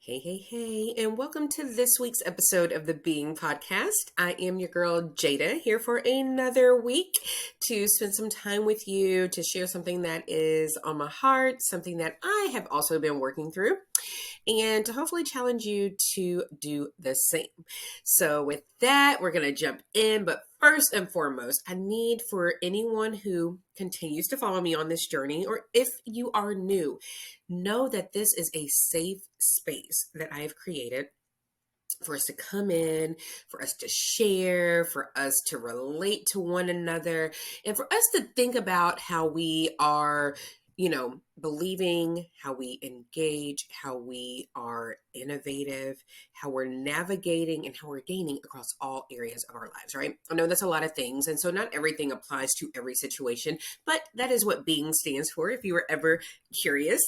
Hey, hey, hey, and welcome to this week's episode of the Being Podcast. I am your girl Jada here for another week to spend some time with you to share something that is on my heart, something that I have also been working through, and to hopefully challenge you to do the same. So, with that, we're going to jump in. But first and foremost, I need for anyone who continues to follow me on this journey, or if you are new, know that this is a safe space that I have created for us to come in, for us to share, for us to relate to one another, and for us to think about how we are, believing, how we engage, how we are innovative, how we're navigating, and how we're gaining across all areas of our lives, right? I know that's a lot of things. And so not everything applies to every situation, but that is what being stands for, if you were ever curious.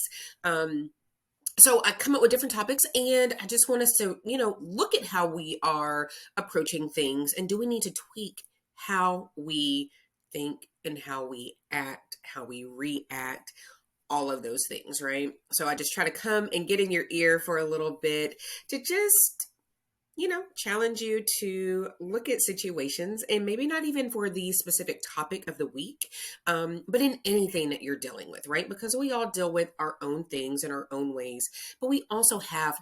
So I come up with different topics and I just want us to, look at how we are approaching things and do we need to tweak how we think and how we act, how we react, all of those things, right? So I just try to come and get in your ear for a little bit to just challenge you to look at situations and maybe not even for the specific topic of the week, but in anything that you're dealing with, right? Because we all deal with our own things in our own ways, but we also have,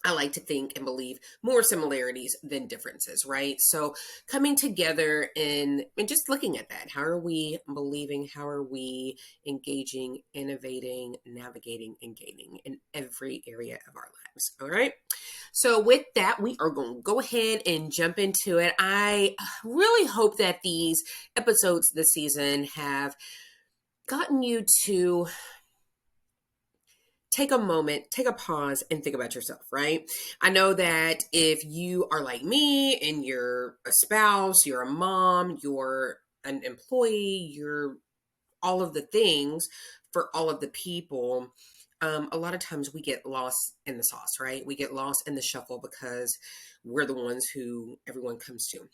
I like to think and believe, more similarities than differences, right? So coming together and just looking at that. How are we believing? How are we engaging, innovating, navigating, and gaining in every area of our lives? All right. So with that, we are going to go ahead and jump into it. I really hope that these episodes this season have gotten you to take a moment, take a pause, and think about yourself, right? I know that if you are like me and you're a spouse, you're a mom, you're an employee, you're all of the things for all of the people, a lot of times we get lost in the sauce, right? We get lost in the shuffle because we're the ones who everyone comes to.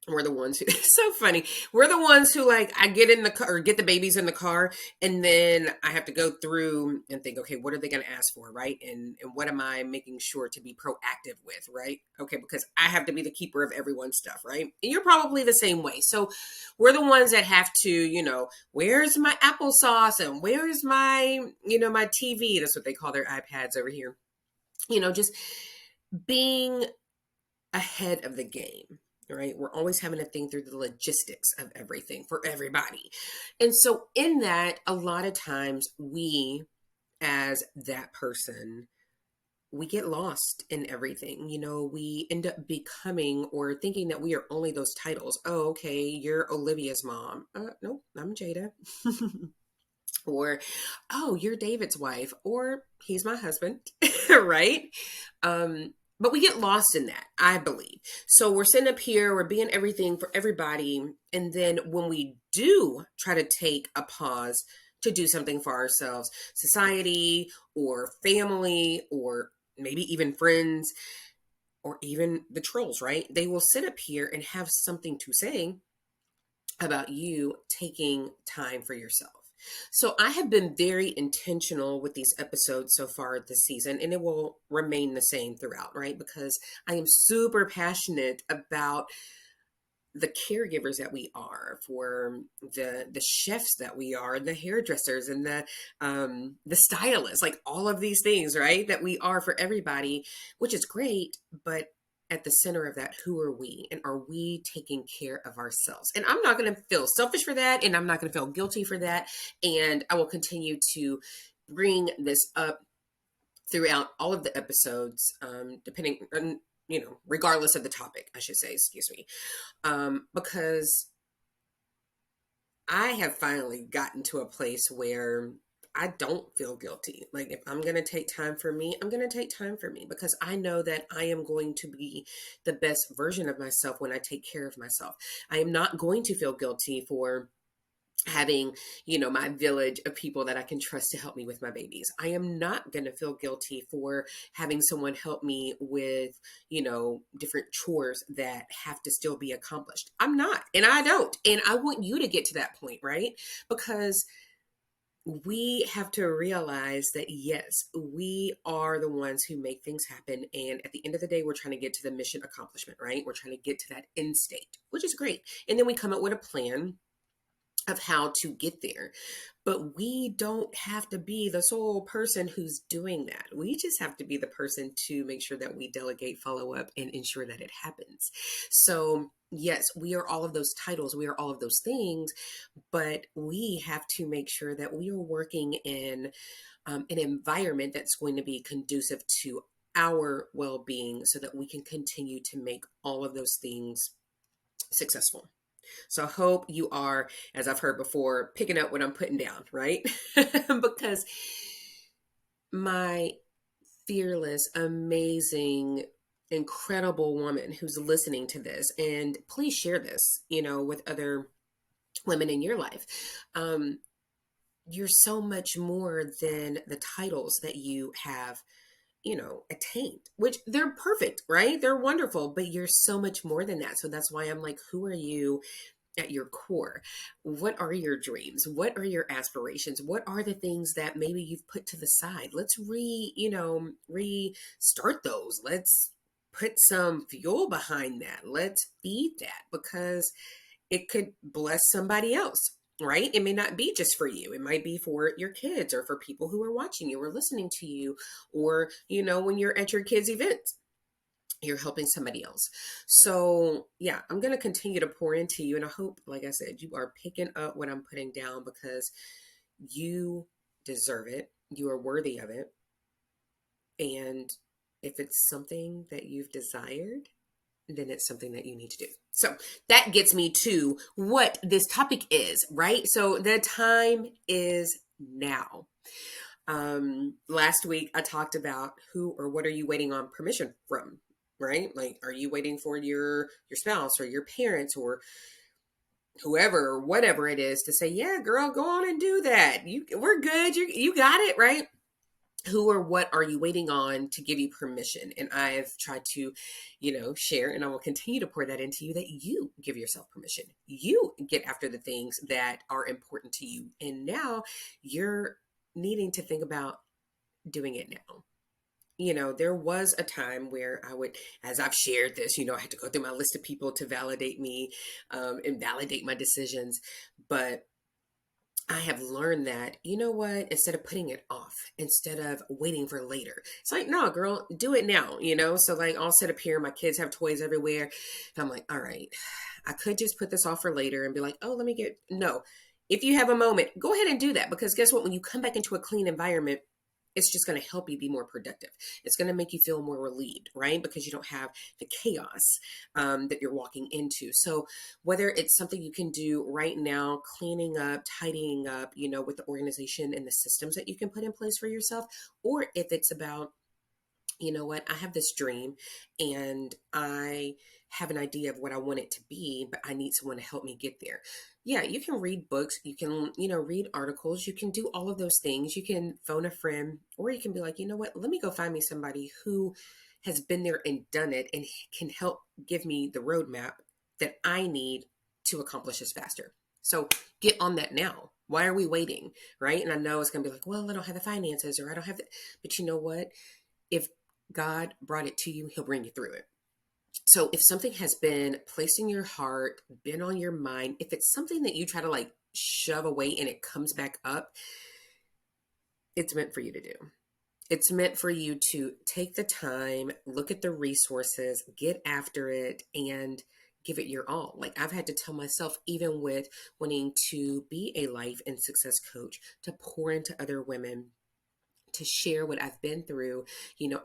We're the ones who, it's so funny. We're the ones who, like, I get in the car or get the babies in the car, and then I have to go through and think, okay, what are they going to ask for, right? And what am I making sure to be proactive with, right? Okay, because I have to be the keeper of everyone's stuff, right? And you're probably the same way. So we're the ones that have to, where's my applesauce and where's my, my TV? That's what they call their iPads over here. Just being ahead of the game, right? We're always having to think through the logistics of everything for everybody. And so, in that, a lot of times we, as that person, we get lost in everything. We end up becoming or thinking that we are only those titles. Oh, okay, you're Olivia's mom. Nope, I'm Jada. Or, oh, you're David's wife, or he's my husband, right? But we get lost in that, I believe. So we're sitting up here, we're being everything for everybody. And then when we do try to take a pause to do something for ourselves, society or family, or maybe even friends, or even the trolls, right? They will sit up here and have something to say about you taking time for yourself. So I have been very intentional with these episodes so far this season, and it will remain the same throughout, right? Because I am super passionate about the caregivers that we are, for the chefs that we are, the hairdressers and the stylists, like all of these things, right? That we are for everybody, which is great, but at the center of that, who are we? And are we taking care of ourselves? And I'm not going to feel selfish for that. And I'm not going to feel guilty for that. And I will continue to bring this up throughout all of the episodes, depending on, regardless of the topic, I should say, excuse me. Because I have finally gotten to a place where I don't feel guilty. Like, if I'm going to take time for me, I'm going to take time for me because I know that I am going to be the best version of myself when I take care of myself. I am not going to feel guilty for having, my village of people that I can trust to help me with my babies. I am not going to feel guilty for having someone help me with, different chores that have to still be accomplished. I'm not, and I don't. And I want you to get to that point, right? Because we have to realize that yes, we are the ones who make things happen. And at the end of the day, we're trying to get to the mission accomplishment, right? We're trying to get to that end state, which is great. And then we come up with a plan of how to get there. But we don't have to be the sole person who's doing that. We just have to be the person to make sure that we delegate, follow up, and ensure that it happens. So, yes, we are all of those titles, we are all of those things, but we have to make sure that we are working in an environment that's going to be conducive to our well being so that we can continue to make all of those things successful. So I hope you are, as I've heard before, picking up what I'm putting down, right? Because my fearless, amazing, incredible woman who's listening to this, and please share this, with other women in your life. Um, you're so much more than the titles that you have attained, which they're perfect, right? They're wonderful, but you're so much more than that. So that's why I'm like, who are you at your core? What are your dreams? What are your aspirations? What are the things that maybe you've put to the side? Let's restart those. Let's put some fuel behind that. Let's feed that because it could bless somebody else. Right? It may not be just for you. It might be for your kids or for people who are watching you or listening to you, or, when you're at your kids' events, you're helping somebody else. So, yeah, I'm going to continue to pour into you. And I hope, like I said, you are picking up what I'm putting down because you deserve it. You are worthy of it. And if it's something that you've desired, then it's something that you need to do. So that gets me to what this topic is, right? So the time is now. Last week I talked about who or what are you waiting on permission from, right? Like, are you waiting for your spouse or your parents or whoever or whatever it is to say, yeah, girl, go on and do that. We're good. You got it, right? Who or what are you waiting on to give you permission? And I've tried to, share, and I will continue to pour that into you, that you give yourself permission. You get after the things that are important to you. And now you're needing to think about doing it now. There was a time where I would, as I've shared this, I had to go through my list of people to validate me and validate my decisions. But I have learned that, instead of putting it off, instead of waiting for later, it's like, no, girl, do it now, So, like, I'll sit up here, my kids have toys everywhere. And I'm like, all right, I could just put this off for later and be like, oh, no. If you have a moment, go ahead and do that. Because guess what? When you come back into a clean environment, it's just going to help you be more productive. It's going to make you feel more relieved, right? Because you don't have the chaos that you're walking into. So whether it's something you can do right now, cleaning up, tidying up, with the organization and the systems that you can put in place for yourself, or if it's about, I have this dream and I have an idea of what I want it to be, but I need someone to help me get there. Yeah, you can read books, you can, read articles, you can do all of those things. You can phone a friend, or you can be like, let me go find me somebody who has been there and done it and can help give me the roadmap that I need to accomplish this faster. So get on that now. Why are we waiting? Right. And I know it's going to be like, well, I don't have the finances, or I don't have the, but you know what? If God brought it to you, he'll bring you through it. So if something has been placed in your heart, been on your mind, if it's something that you try to like shove away and it comes back up, it's meant for you to do. It's meant for you to take the time, look at the resources, get after it, and give it your all. Like, I've had to tell myself, even with wanting to be a life and success coach, to pour into other women, to share what I've been through.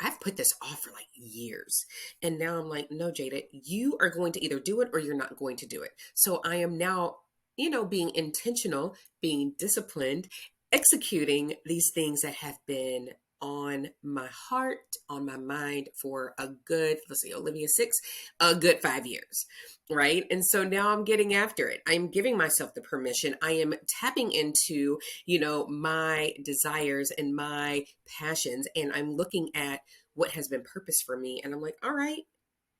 I've put this off for like years. And now I'm like, no, Jada, you are going to either do it or you're not going to do it. So I am now, being intentional, being disciplined, executing these things that have been on my heart, on my mind for a good, let's see, Olivia 6, a good 5 years. Right. And so now I'm getting after it. I'm giving myself the permission. I am tapping into, my desires and my passions. And I'm looking at what has been purpose for me. And I'm like, all right,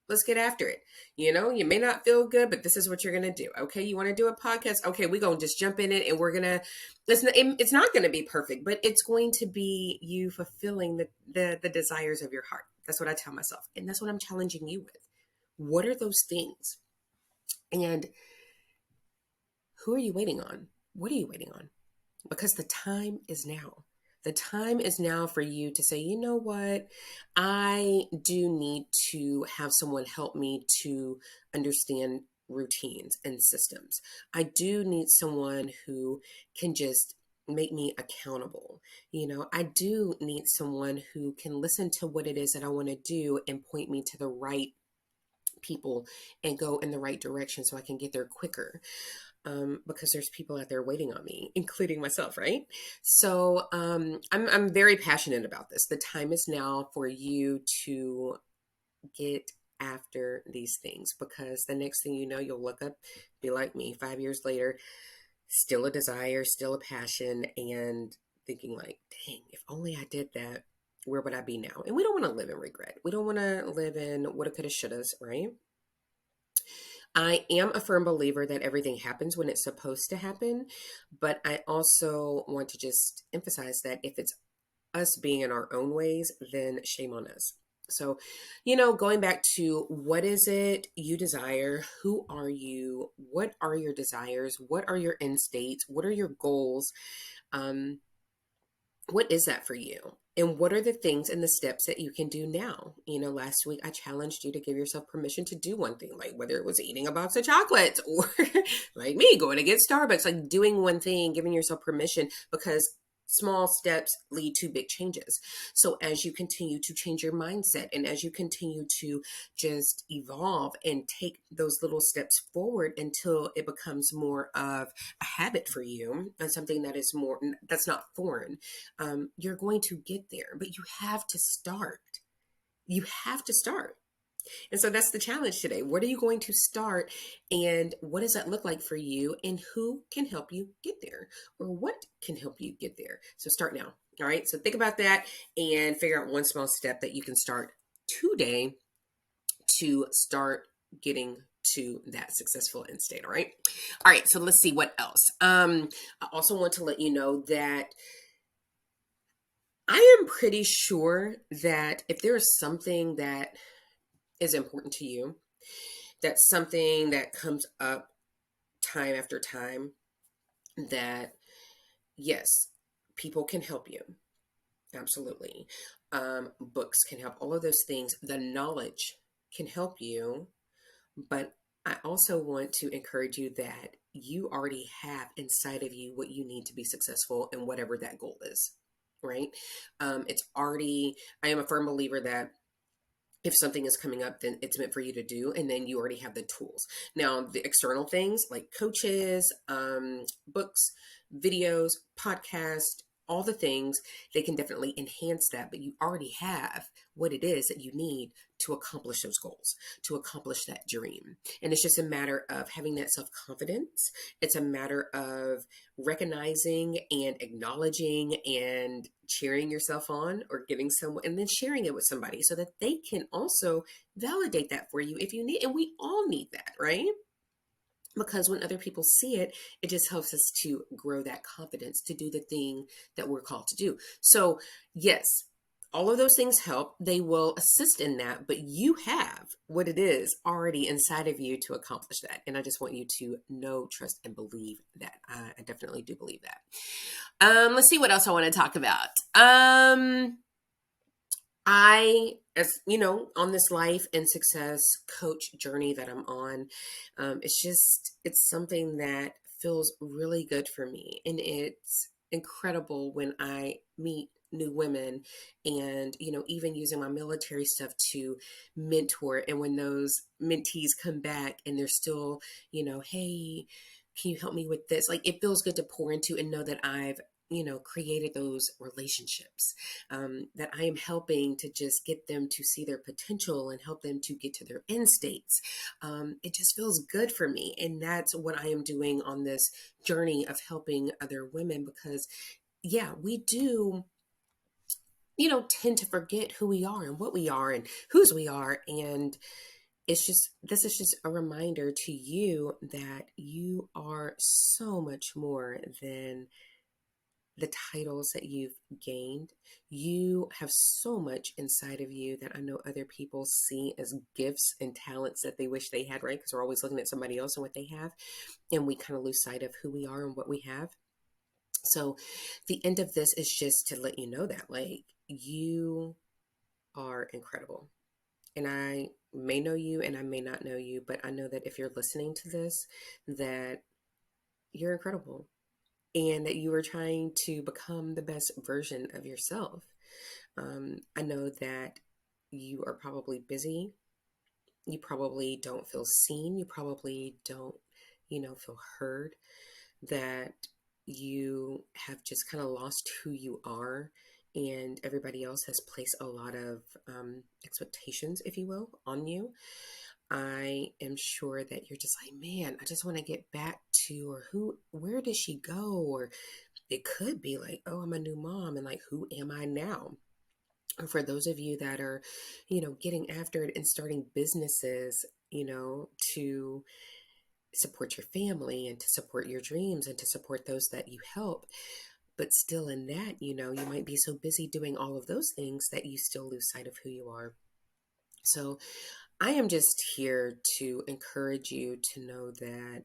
Let's get after it. You may not feel good, but this is what you're going to do. Okay. You want to do a podcast? Okay. We're going to just jump in it and we're going to, it's not going to be perfect, but it's going to be you fulfilling the desires of your heart. That's what I tell myself. And that's what I'm challenging you with. What are those things? And who are you waiting on? What are you waiting on? Because the time is now. The time is now for you to say, you know what? I do need to have someone help me to understand routines and systems. I do need someone who can just make me accountable. I do need someone who can listen to what it is that I want to do and point me to the right people and go in the right direction so I can get there quicker. Because there's people out there waiting on me, including myself, right? So I'm very passionate about this. The time is now for you to get after these things, because the next thing you know, you'll look up, be like me 5 years later, still a desire, still a passion, and thinking like, dang, if only I did that, where would I be now? And we don't want to live in regret. We don't want to live in woulda, coulda, shouldas, right? I am a firm believer that everything happens when it's supposed to happen, but I also want to just emphasize that if it's us being in our own ways, then shame on us. So, going back to what is it you desire? Who are you? What are your desires? What are your end states? What are your goals? Um, what is that for you? And what are the things and the steps that you can do now? Last week I challenged you to give yourself permission to do one thing, like whether it was eating a box of chocolates or like me going to get Starbucks, like doing one thing, giving yourself permission, because small steps lead to big changes. So as you continue to change your mindset and as you continue to just evolve and take those little steps forward until it becomes more of a habit for you and something that is more, that's not foreign, you're going to get there, but you have to start. You have to start. And so that's the challenge today. What are you going to start, and what does that look like for you, and who can help you get there, or what can help you get there? So start now. All right. So think about that and figure out one small step that you can start today to start getting to that successful end state. All right. All right. So let's see what else. I also want to let you know that I am pretty sure that if there is something that is important to you, that's something that comes up time after time, that yes, people can help you. Absolutely. Books can help, all of those things. The knowledge can help you. But I also want to encourage you that you already have inside of you what you need to be successful in whatever that goal is, right? It's already, I am a firm believer that if something is coming up, then it's meant for you to do, and then you already have the tools. Now, the external things like coaches, books, videos, podcast, all the things, they can definitely enhance that, but you already have what it is that you need to accomplish those goals, to accomplish that dream. And it's just a matter of having that self-confidence. It's a matter of recognizing and acknowledging and cheering yourself on, or getting someone and then sharing it with somebody so that they can also validate that for you if you need. And we all need that, right? Because when other people see it, it just helps us to grow that confidence to do the thing that we're called to do. So, yes, all of those things help. They will assist in that, but you have what it is already inside of you to accomplish that. And I just want you to know, trust, and believe that. I definitely do believe that. Let's see what else I want to talk about. As you know, on this life and success coach journey that I'm on, it's something that feels really good for me. And it's incredible when I meet new women and, even using my military stuff to mentor. And when those mentees come back and they're still, hey, can you help me with this? Like, it feels good to pour into and know that I've created those relationships, that I am helping to just get them to see their potential and help them to get to their end states. It just feels good for me. And that's what I am doing on this journey of helping other women, because yeah, we do, tend to forget who we are and what we are and whose we are. And this is just a reminder to you that you are so much more than the titles that you've gained. You have so much inside of you that I know other people see as gifts and talents that they wish they had, right? Because we're always looking at somebody else and what they have, and we kind of lose sight of who we are and what we have. So, the end of this is just to let you know that, like, you are incredible. And I may know you and I may not know you, but I know that if you're listening to this, that you're incredible and that you are trying to become the best version of yourself. I know that you are probably busy. You probably don't feel seen. You probably don't, feel heard. That you have just kind of lost who you are. And everybody else has placed a lot of expectations, if you will, on you. I am sure that you're just like, man, I just want to get back to, or where did she go? Or it could be like, oh, I'm a new mom, and like, who am I now? Or for those of you that are, getting after it and starting businesses, to support your family and to support your dreams and to support those that you help. But still, in that, you might be so busy doing all of those things that you still lose sight of who you are. So, I am just here to encourage you to know that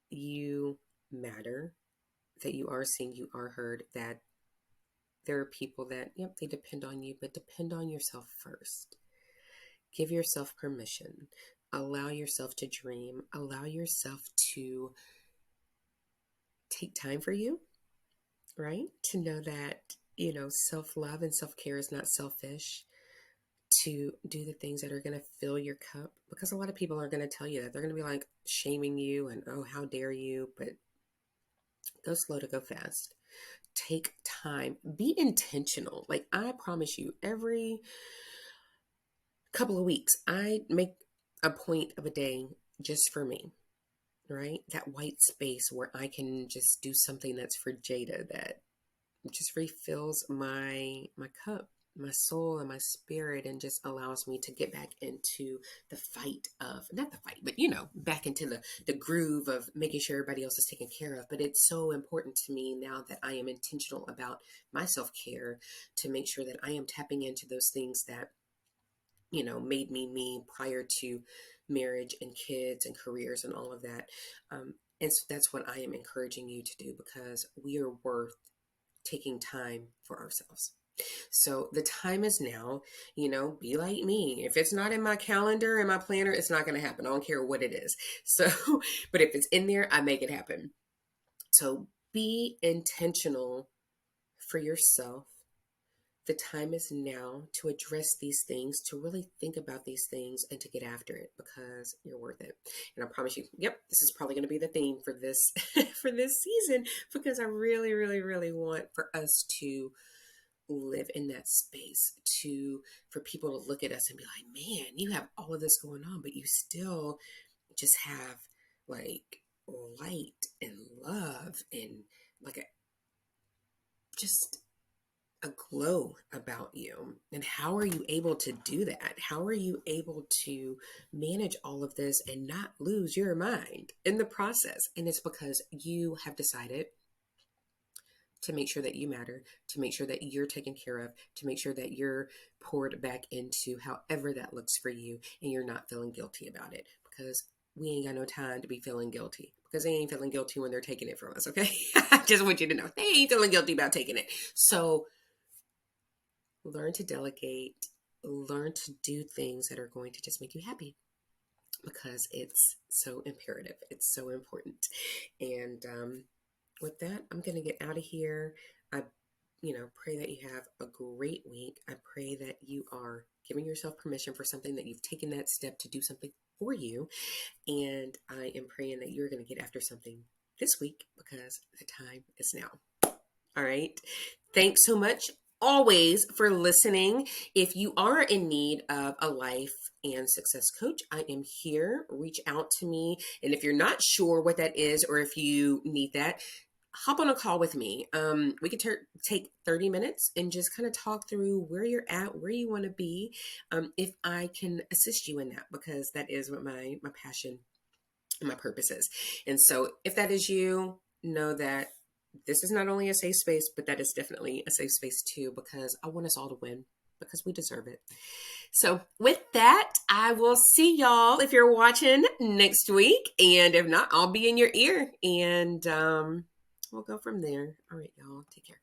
you matter, that you are seen, you are heard, that there are people that, yep, they depend on you, but depend on yourself first. Give yourself permission. Allow yourself to dream. Allow yourself to take time for you, right? To know that, self love and self care is not selfish. To do the things that are going to fill your cup, because a lot of people are going to tell you that. They're going to be like shaming you and, oh, how dare you? But go slow to go fast. Take time. Be intentional. Like, I promise you, every couple of weeks, I make a point of a day just for me, right? That white space where I can just do something that's for Jada, that just refills my cup, my soul and my spirit, and just allows me to get back into the fight of, not the fight, but back into the groove of making sure everybody else is taken care of. But it's so important to me now that I am intentional about my self-care, to make sure that I am tapping into those things that made me me prior to marriage and kids and careers and all of that. And so that's what I am encouraging you to do, because we are worth taking time for ourselves. So the time is now. Be like me. If it's not in my calendar, in my planner, it's not going to happen. I don't care what it is. So, but if it's in there, I make it happen. So be intentional for yourself. The time is now to address these things, to really think about these things, and to get after it, because you're worth it. And I promise you, yep, this is probably going to be the theme for this for this season, because I really, really, really want for us to live in that space, for people to look at us and be like, man, you have all of this going on, but you still just have like light and love and like just a glow about you. And how are you able to do that? How are you able to manage all of this and not lose your mind in the process? And it's because you have decided to make sure that you matter, to make sure that you're taken care of, to make sure that you're poured back into, however that looks for you, and you're not feeling guilty about it, because we ain't got no time to be feeling guilty, because they ain't feeling guilty when they're taking it from us, okay? I just want you to know, they ain't feeling guilty about taking it. So learn to delegate, learn to do things that are going to just make you happy, because it's so imperative. It's so important. And with that, I'm going to get out of here. I, pray that you have a great week. I pray that you are giving yourself permission for something, that you've taken that step to do something for you. And I am praying that you're going to get after something this week, because the time is now. All right. Thanks so much always for listening. If you are in need of a life and success coach, I am here. Reach out to me. And if you're not sure what that is, or if you need that, hop on a call with me. We can take 30 minutes and just kind of talk through where you're at, where you want to be, if I can assist you in that, because that is what my passion and my purpose is. And so if that is you, know that this is not only a safe space, but that is definitely a safe space too, because I want us all to win, because we deserve it. So with that, I will see y'all if you're watching next week. And if not, I'll be in your ear, and we'll go from there. All right, y'all. Take care.